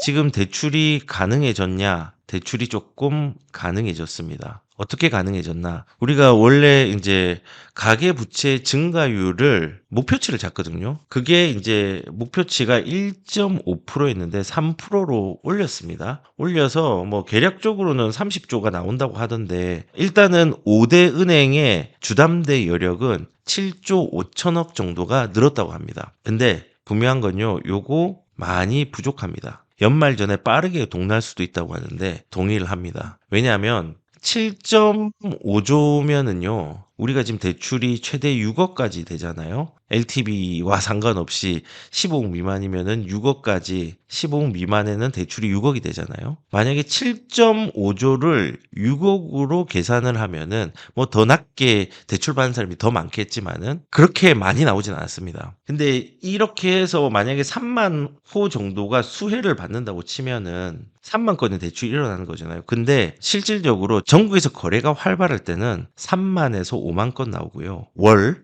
지금 대출이 가능해졌냐? 대출이 조금 가능해졌습니다. 어떻게 가능해졌나? 우리가 원래 이제 가계부채 증가율을 목표치를 잡거든요. 그게 이제 목표치가 1.5%였는데 3%로 올렸습니다. 올려서 뭐 계략적으로는 30조가 나온다고 하던데 일단은 5대 은행의 주담대 여력은 7조 5천억 정도가 늘었다고 합니다. 근데 분명한 건요, 요거 많이 부족합니다. 연말 전에 빠르게 동날 수도 있다고 하는데 동의를 합니다. 왜냐하면 7.5조면은요, 우리가 지금 대출이 최대 6억까지 되잖아요. LTV와 상관없이 15억 미만이면은 6억까지, 15억 미만에는 대출이 6억이 되잖아요. 만약에 7.5조를 6억으로 계산을 하면은 뭐 더 낮게 대출 받는 사람이 더 많겠지만은 그렇게 많이 나오진 않았습니다. 근데 이렇게 해서 만약에 3만 호 정도가 수혜를 받는다고 치면은 3만 건의 대출이 일어나는 거잖아요. 근데 실질적으로 전국에서 거래가 활발할 때는 3만에서 5만 건 나오고요.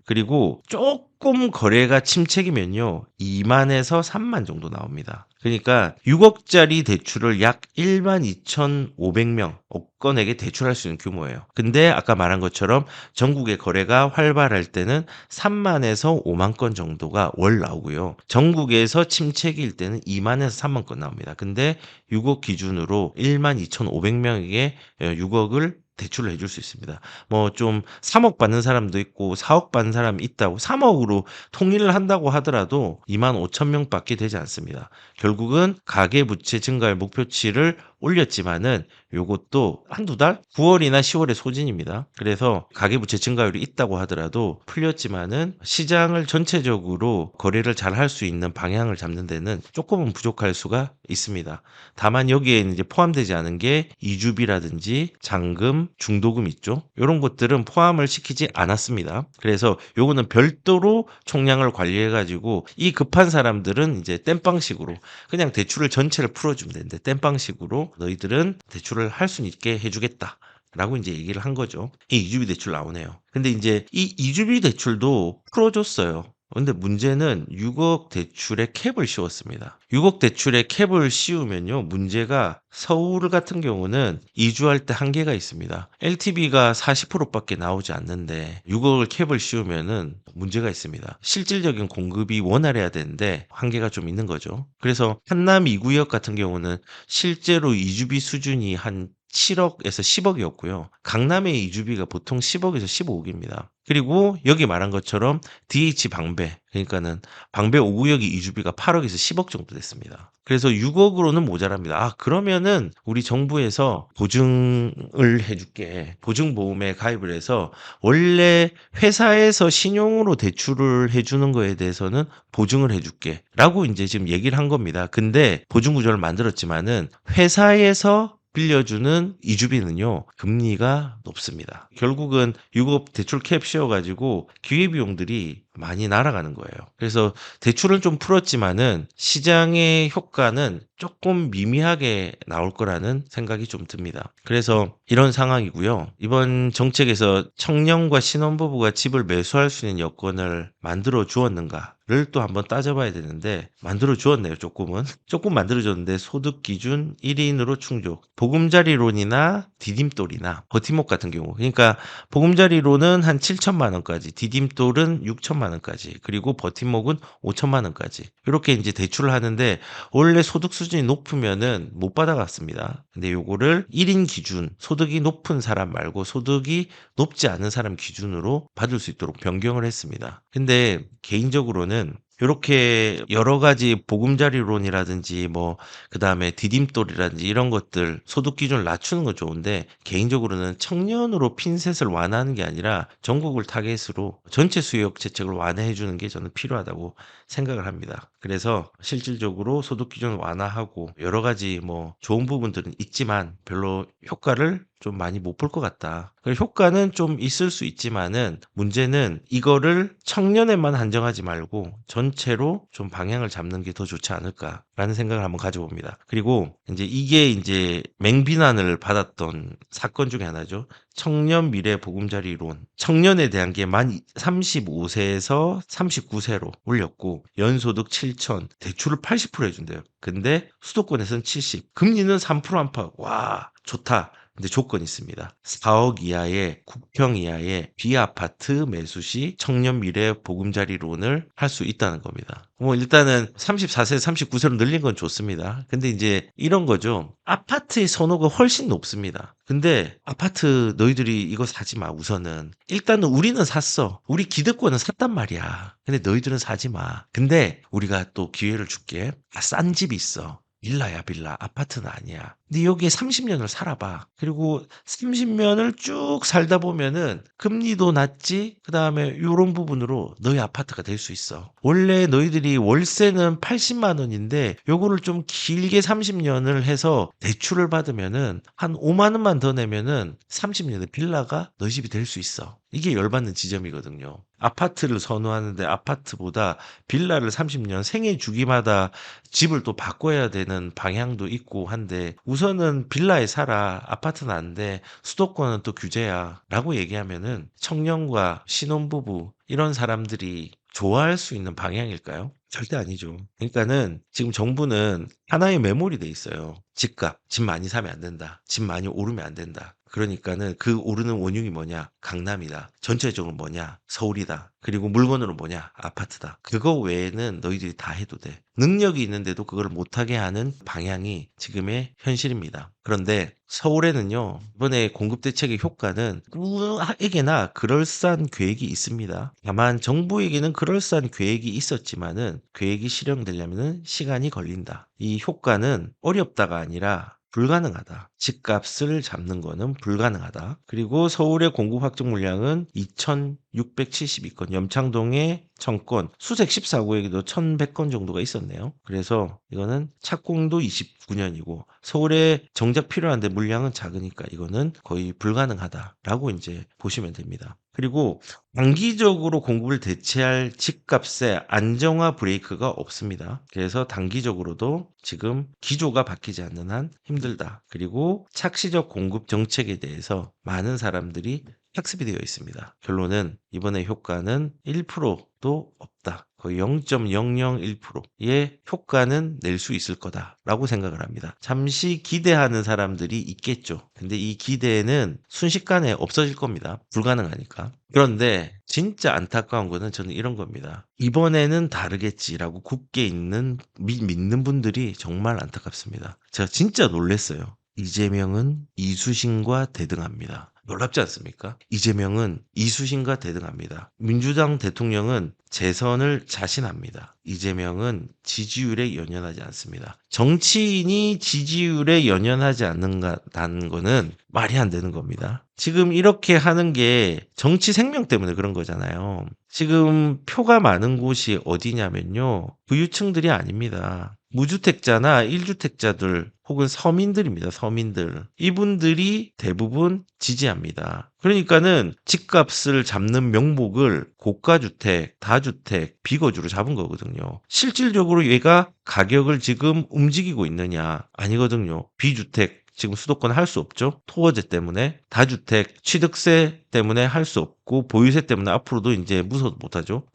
그리고 조금 거래가 침체기면요. 2만에서 3만 정도 나옵니다. 그러니까 6억짜리 대출을 약 1만 2,500명 건에게 대출할 수 있는 규모예요. 근데 아까 말한 것처럼 전국의 거래가 활발할 때는 3만에서 5만 건 정도가 월 나오고요. 전국에서 침체기일 때는 2만에서 3만 건 나옵니다. 근데 6억 기준으로 1만 2,500명에게 6억을 대출을 해줄 수 있습니다. 뭐 좀 3억 받는 사람도 있고 4억 받는 사람이 있다고 3억으로 통일을 한다고 하더라도 2만 5천 명밖에 되지 않습니다. 결국은 가계부채 증가율 목표치를 올렸지만은 요것도 한두 달? 9월이나 10월의 소진입니다. 그래서 가계부채 증가율이 있다고 하더라도 풀렸지만은 시장을 전체적으로 거래를 잘 할 수 있는 방향을 잡는 데는 조금은 부족할 수가 있습니다. 다만 여기에 이제 포함되지 않은 게 이주비라든지 잔금, 중도금 있죠. 이런 것들은 포함을 시키지 않았습니다. 그래서 요거는 별도로 총량을 관리해 가지고 이 급한 사람들은 이제 땜빵식으로 그냥 대출을 전체를 풀어주면 되는데 땜빵식으로 너희들은 대출을 할 수 있게 해주겠다. 라고 이제 얘기를 한 거죠. 이 이주비 대출 나오네요. 근데 이제 이 이주비 대출도 풀어줬어요. 근데 문제는 6억 대출에 캡을 씌웠습니다. 6억 대출에 캡을 씌우면요, 문제가 서울 같은 경우는 이주할 때 한계가 있습니다. LTV가 40%밖에 나오지 않는데 6억을 캡을 씌우면은 문제가 있습니다. 실질적인 공급이 원활해야 되는데 한계가 좀 있는 거죠. 그래서 한남 2구역 같은 경우는 실제로 이주비 수준이 한 7억에서 10억이었고요. 강남의 이주비가 보통 10억에서 15억입니다. 그리고 여기 말한 것처럼 DH 방배, 그러니까는 방배 5구역이 이주비가 8억에서 10억 정도 됐습니다. 그래서 6억으로는 모자랍니다. 아, 그러면은 우리 정부에서 보증을 해줄게. 보증보험에 가입을 해서 원래 회사에서 신용으로 대출을 해주는 거에 대해서는 보증을 해줄게. 라고 이제 지금 얘기를 한 겁니다. 근데 보증구조를 만들었지만은 회사에서 빌려주는 이주비는요, 금리가 높습니다. 결국은 6억 대출 캡 씌워가지고 기회비용들이 많이 날아가는 거예요. 그래서 대출은 좀 풀었지만은 시장의 효과는 조금 미미하게 나올 거라는 생각이 좀 듭니다. 그래서 이런 상황이고요. 이번 정책에서 청년과 신혼부부가 집을 매수할 수 있는 여건을 만들어 주었는가를 또 한번 따져봐야 되는데 만들어 주었네요. 조금은. 조금 만들어 줬는데 소득 기준 1인으로 충족. 보금자리론이나 디딤돌이나 버팀목 같은 경우. 그러니까 보금자리론은 한 7천만 원까지, 디딤돌은 6천만 원까지, 그리고 버팀목은 5천만 원까지. 이렇게 이제 대출을 하는데 원래 소득 수준이 높으면은 못 받아갔습니다. 근데 요거를 1인 기준, 소득이 높은 사람 말고 소득이 높지 않은 사람 기준으로 받을 수 있도록 변경을 했습니다. 근데 개인적으로는 이렇게 여러 가지 보금자리론이라든지 뭐 그다음에 디딤돌이라든지 이런 것들 소득 기준을 낮추는 건 좋은데 개인적으로는 청년으로 핀셋을 완화하는 게 아니라 전국을 타겟으로 전체 수요 대책을 완화해 주는 게 저는 필요하다고 생각을 합니다. 그래서 실질적으로 소득 기준을 완화하고 여러 가지 뭐 좋은 부분들은 있지만 별로 효과를 좀 많이 못 볼 것 같다. 효과는 좀 있을 수 있지만은 문제는 이거를 청년에만 한정하지 말고 전체로 좀 방향을 잡는 게 더 좋지 않을까라는 생각을 한번 가져봅니다. 그리고 이게 맹비난을 받았던 사건 중에 하나죠. 청년 미래 보금자리 이론. 청년에 대한 게 만 35세에서 39세로 올렸고 연소득 7천, 대출을 80% 해준대요. 근데 수도권에서는 70, 금리는 3% 안팎. 와, 좋다. 근데 조건이 있습니다. 4억 이하의 국평 이하의 비아파트 매수 시 청년 미래 보금자리론을 할 수 있다는 겁니다. 뭐 일단은 34세, 39세로 늘린 건 좋습니다. 근데 이런 거죠. 아파트의 선호가 훨씬 높습니다. 근데 아파트 너희들이 이거 사지 마. 우선은 일단은 우리는 샀어. 우리 기득권은 샀단 말이야. 근데 너희들은 사지 마. 근데 우리가 또 기회를 줄게. 싼 집이 있어. 빌라야, 빌라. 아파트는 아니야. 근데 여기에 30년을 살아봐. 그리고 30년을 쭉 살다 보면은 금리도 낮지? 그 다음에 요런 부분으로 너희 아파트가 될 수 있어. 원래 너희들이 월세는 80만 원인데 요거를 좀 길게 30년을 해서 대출을 받으면은 한 5만 원만 더 내면은 30년에 빌라가 너희 집이 될 수 있어. 이게 열받는 지점이거든요. 아파트를 선호하는데 아파트보다 빌라를 30년 생애 주기마다 집을 또 바꿔야 되는 방향도 있고 한데 우선은 빌라에 살아. 아파트는 안 돼. 수도권은 또 규제야. 라고 얘기하면은 청년과 신혼부부 이런 사람들이 좋아할 수 있는 방향일까요? 절대 아니죠. 그러니까는 지금 정부는 하나의 메모리 돼 있어요. 집값, 집 많이 사면 안 된다. 집 많이 오르면 안 된다. 그러니까는 그 오르는 원흉이 뭐냐? 강남이다. 전체적으로 뭐냐? 서울이다. 그리고 물건으로 뭐냐? 아파트다. 그거 외에는 너희들이 다 해도 돼. 능력이 있는데도 그걸 못하게 하는 방향이 지금의 현실입니다. 그런데 서울에는요, 이번에 공급대책의 효과는 누구에게나 그럴싸한 계획이 있습니다. 다만 정부에게는 그럴싸한 계획이 있었지만은 계획이 실현되려면 시간이 걸린다. 이 효과는 어렵다가 아니라 불가능하다. 집값을 잡는 거는 불가능하다. 그리고 서울의 공급 확정 물량은 2,672건, 염창동에 1,000건, 수색 14구에도 1,100건 정도가 있었네요. 그래서 이거는 착공도 29년이고 서울에 정작 필요한데 물량은 작으니까 이거는 거의 불가능하다라고 보시면 됩니다. 그리고 단기적으로 공급을 대체할 집값의 안정화 브레이크가 없습니다. 그래서 단기적으로도 지금 기조가 바뀌지 않는 한 힘들다. 그리고 착시적 공급 정책에 대해서 많은 사람들이 학습이 되어 있습니다. 결론은 이번에 효과는 1%도 없다. 거의 0.001%의 효과는 낼 수 있을 거다라고 생각을 합니다. 잠시 기대하는 사람들이 있겠죠. 근데 이 기대는 순식간에 없어질 겁니다. 불가능하니까. 그런데 진짜 안타까운 거는 저는 이런 겁니다. 이번에는 다르겠지라고 굳게 믿는 분들이 정말 안타깝습니다. 제가 진짜 놀랐어요. 이재명은 이수신과 대등합니다. 놀랍지 않습니까? 이재명은 이수신과 대등합니다. 민주당 대통령은 재선을 자신합니다. 이재명은 지지율에 연연하지 않습니다. 정치인이 지지율에 연연하지 않는다는 거는 말이 안 되는 겁니다. 지금 이렇게 하는 게 정치 생명 때문에 그런 거잖아요. 지금 표가 많은 곳이 어디냐면요. 부유층들이 아닙니다. 무주택자나 1주택자들 혹은 서민들입니다. 서민들. 이분들이 대부분 지지합니다. 그러니까는 집값을 잡는 명목을 고가주택, 다주택, 비거주로 잡은 거거든요. 실질적으로 얘가 가격을 지금 움직이고 있느냐? 아니거든요. 비주택 지금 수도권 할 수 없죠. 토어제 때문에 다주택 취득세 때문에 할 수 없고 보유세 때문에 앞으로도 무서워도 못하죠.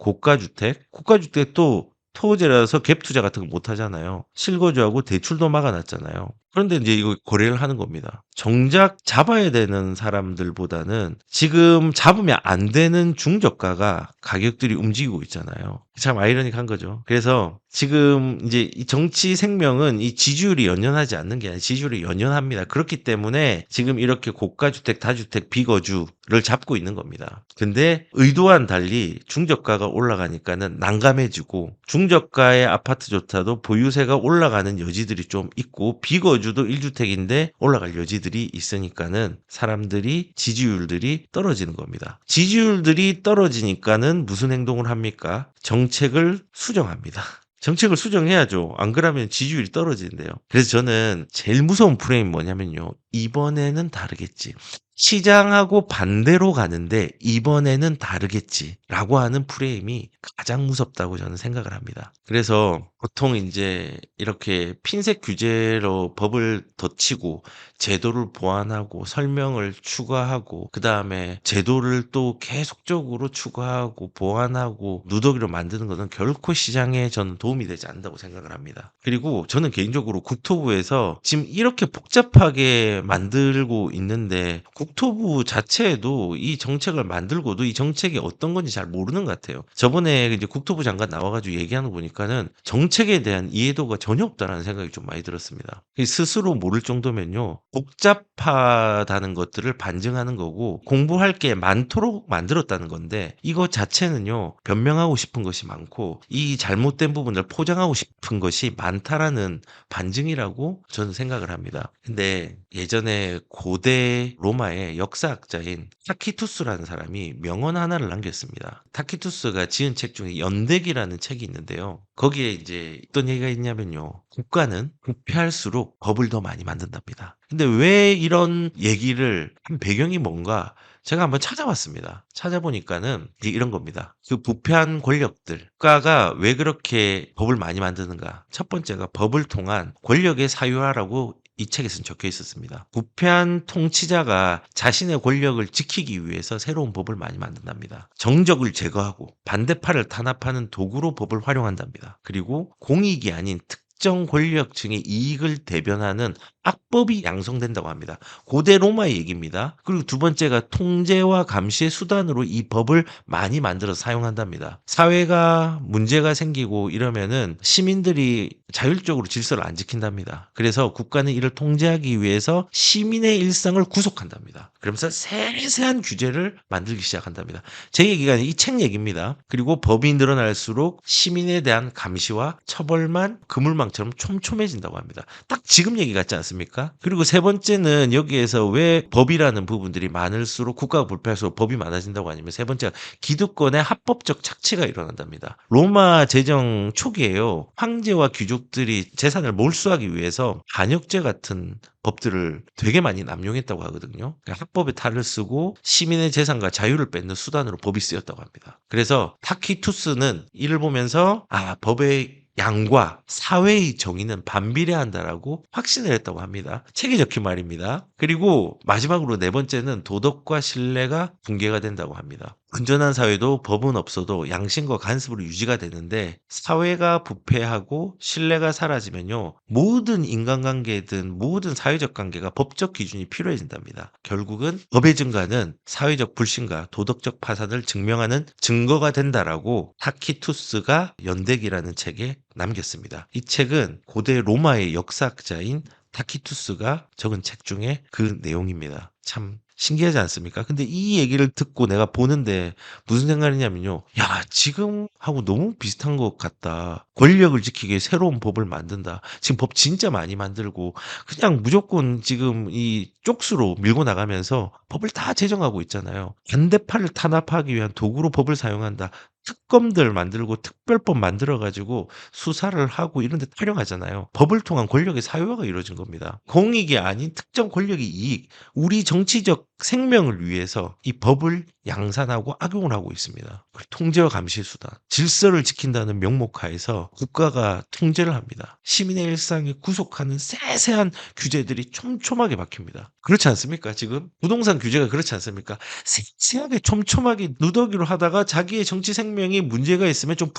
고가주택도 토어제라서 갭 투자 같은 거 못 하잖아요. 실거주하고 대출도 막아놨잖아요. 그런데 이거 거래를 하는 겁니다. 정작 잡아야 되는 사람들보다는 지금 잡으면 안 되는 중저가가 가격들이 움직이고 있잖아요. 참 아이러니한 거죠. 그래서 지금 이 정치 생명은 이 지지율이 연연하지 않는 게 아니라 지지율이 연연합니다. 그렇기 때문에 지금 이렇게 고가주택, 다주택, 비거주를 잡고 있는 겁니다. 근데 의도와는 달리 중저가가 올라가니까는 난감해지고 중저가의 아파트조차도 보유세가 올라가는 여지들이 좀 있고 비거주도 1주택인데 올라갈 여지들이 있으니까는 사람들이 지지율들이 떨어지는 겁니다. 지지율들이 떨어지니까는 무슨 행동을 합니까? 정책을 수정합니다. 정책을 수정해야죠. 안 그러면 지지율이 떨어지는데요. 그래서 저는 제일 무서운 프레임이 뭐냐면요. 이번에는 다르겠지. 시장하고 반대로 가는데 이번에는 다르겠지라고 하는 프레임이 가장 무섭다고 저는 생각을 합니다. 그래서 보통 인제 이렇게 핀셋 규제로 법을 덧치고 제도를 보완하고 설명을 추가하고 그다음에 제도를 또 계속적으로 추가하고 보완하고 누더기로 만드는 것은 결코 시장에 저는 도움이 되지 않는다고 생각을 합니다. 그리고 저는 개인적으로 국토부에서 지금 이렇게 복잡하게 만들고 있는데 국토부 자체도 이 정책을 만들고도 이 정책이 어떤 건지 잘 모르는 것 같아요. 저번에 이제 국토부 장관 나와 가지고 얘기하는 거 보니까는 정책에 대한 이해도가 전혀 없다라는 생각이 좀 많이 들었습니다. 이 스스로 모를 정도면요. 복잡하다는 것들을 반증하는 거고 공부할 게 많도록 만들었다는 건데 이거 자체는요. 변명하고 싶은 것이 많고 이 잘못된 부분을 포장하고 싶은 것이 많다라는 반증이라고 저는 생각을 합니다. 근데 예전에 고대 로마의 역사학자인 타키투스라는 사람이 명언 하나를 남겼습니다. 타키투스가 지은 책 중에 연대기라는 책이 있는데요. 거기에 이제 어떤 얘기가 있냐면요. 국가는 부패할수록 법을 더 많이 만든답니다. 근데 왜 이런 얘기를 한 배경이 뭔가 제가 한번 찾아봤습니다. 찾아보니까는 이런 겁니다. 그 부패한 권력들, 국가가 왜 그렇게 법을 많이 만드는가? 첫 번째가 법을 통한 권력의 사유화라고 이 책에서는 적혀 있었습니다. 부패한 통치자가 자신의 권력을 지키기 위해서 새로운 법을 많이 만든답니다. 정적을 제거하고 반대파를 탄압하는 도구로 법을 활용한답니다. 그리고 공익이 아닌 특정 권력층의 이익을 대변하는 악법이 양성된다고 합니다. 고대 로마의 얘기입니다. 그리고 두 번째가 통제와 감시의 수단으로 이 법을 많이 만들어서 사용한답니다. 사회가 문제가 생기고 이러면은 시민들이 자율적으로 질서를 안 지킨답니다. 그래서 국가는 이를 통제하기 위해서 시민의 일상을 구속한답니다. 그러면서 세세한 규제를 만들기 시작한답니다. 제 얘기가 아니라 이 책 얘기입니다. 그리고 법이 늘어날수록 시민에 대한 감시와 처벌만 그물망처럼 촘촘해진다고 합니다. 딱 지금 얘기 같지 않습니까? 그리고 세 번째는 여기에서 왜 법이라는 부분들이 많을수록 국가가 불패할수록 법이 많아진다고 하냐면 세 번째가 기득권의 합법적 착취가 일어난답니다. 로마 제정 초기에요. 황제와 귀족들이 재산을 몰수하기 위해서 반역죄 같은 법들을 되게 많이 남용했다고 하거든요. 그러니까 합법의 탈을 쓰고 시민의 재산과 자유를 뺏는 수단으로 법이 쓰였다고 합니다. 그래서 타키투스는 이를 보면서 법의 양과 사회의 정의는 반비례한다라고 확신을 했다고 합니다. 책에 적힌 말입니다. 그리고 마지막으로 네 번째는 도덕과 신뢰가 붕괴가 된다고 합니다. 건전한 사회도 법은 없어도 양심과 간섭으로 유지가 되는데 사회가 부패하고 신뢰가 사라지면요. 모든 인간관계든 모든 사회적 관계가 법적 기준이 필요해진답니다. 결국은 법의 증가는 사회적 불신과 도덕적 파산을 증명하는 증거가 된다라고 타키투스가 연대기라는 책에 남겼습니다. 이 책은 고대 로마의 역사학자인 타키투스가 적은 책 중에 그 내용입니다. 참 신기하지 않습니까? 근데 이 얘기를 듣고 내가 보는데 무슨 생각이냐면요. 야, 지금하고 너무 비슷한 것 같다. 권력을 지키기 위해 새로운 법을 만든다. 지금 법 진짜 많이 만들고 그냥 무조건 지금 이 쪽수로 밀고 나가면서 법을 다 제정하고 있잖아요. 반대파를 탄압하기 위한 도구로 법을 사용한다. 특검들 만들고 특별법 만들어 가지고 수사를 하고 이런 데 활용하잖아요. 법을 통한 권력의 사유화가 이루어진 겁니다. 공익이 아닌 특정 권력의 이익, 우리 정치적 생명을 위해서 이 법을 양산하고 악용을 하고 있습니다. 통제와 감시의 수단, 질서를 지킨다는 명목하에서 국가가 통제를 합니다. 시민의 일상에 구속하는 세세한 규제들이 촘촘하게 박힙니다. 그렇지 않습니까? 지금 부동산 규제가 그렇지 않습니까? 세세하게 촘촘하게 누더기로 하다가 자기의 정치 생명이 문제가 있으면 좀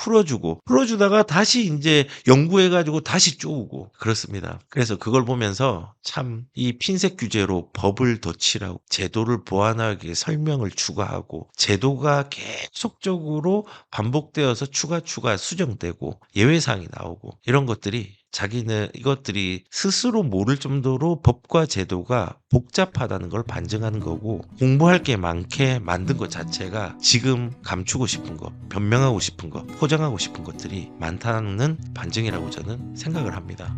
풀어주다가 다시 이제 연구해가지고 다시 쪼우고 그렇습니다. 그래서 그걸 보면서 참 이 핀셋 규제로 법을 덧칠하고 제도를 보완하기 위해 설명을 추가하고 제도가 계속적으로 반복되어서 추가 수정되고 예외사항이 나오고 이런 것들이 자기는 이것들이 스스로 모를 정도로 법과 제도가 복잡하다는 걸 반증하는 거고 공부할 게 많게 만든 것 자체가 지금 감추고 싶은 것, 변명하고 싶은 것, 포장하고 싶은 것들이 많다는 반증이라고 저는 생각을 합니다.